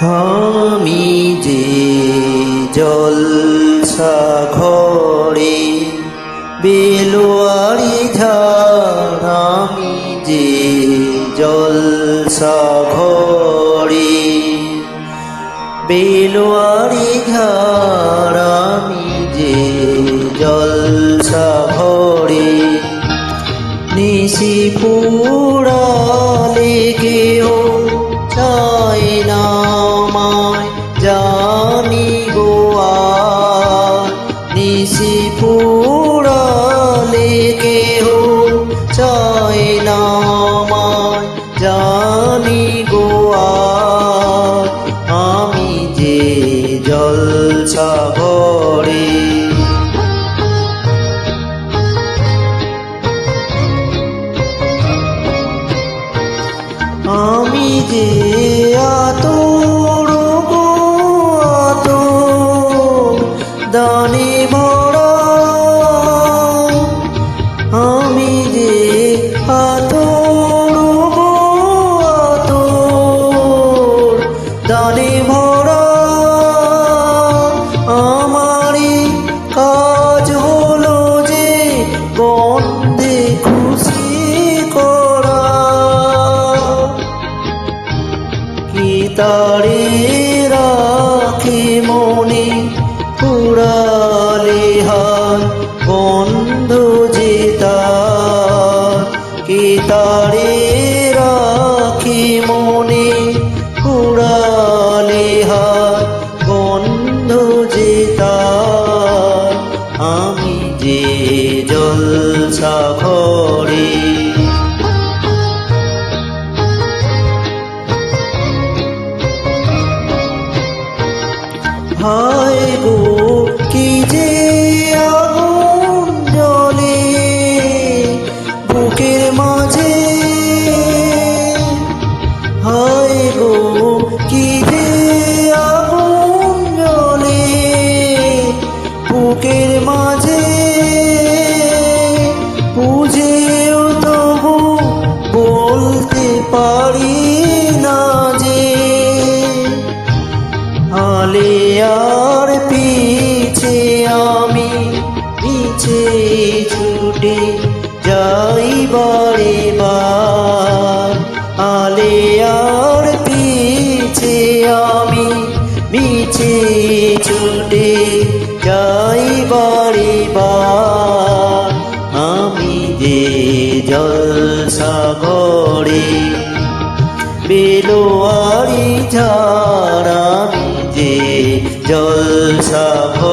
আমি যে জলসা ঘরে বেলোয়ারি ঝাড়, আমি যে জলসা ঘরে বেলোয়ারি ঝাড়, আমি যে জলসা ঘরে নিশি পুরালে কেউ চায় না আমায় জানি গোয়া, নিশি পুরালে কেউ চায় না আমায় জানি গোয়া, আমি যে জলসা ঘরে আমি যে আতর গো আতর দানে ভরা, আমি যে আতর গো আতর দানে ভরা, আমারই কাজ হলো যে গন্ধে খুশি করা, কি তারে রাখে মনে পুরালে হাত বন্ধু যে তার, কি তারে রাখে মনে পুরালে হাত বন্ধু যে তার, আমি যে জলসা ঘরে হায় গো কি যে আগুন জ্বলে বুকের মাঝে, হায় গো কি যে আগুন জ্বলে বুকের মাঝে, বুঝেও তবু বলতে পারি না যে আলেয়ার পিছে আমি পিছে ছুটে যাই বারে বার, আলেয়ার পিছে আমি পিছে ছুটে যাই বারে বার, আমি যে জলসা ঘরে বেলোয়ারি ঝাড়, আমি যে জলসা ঘরে।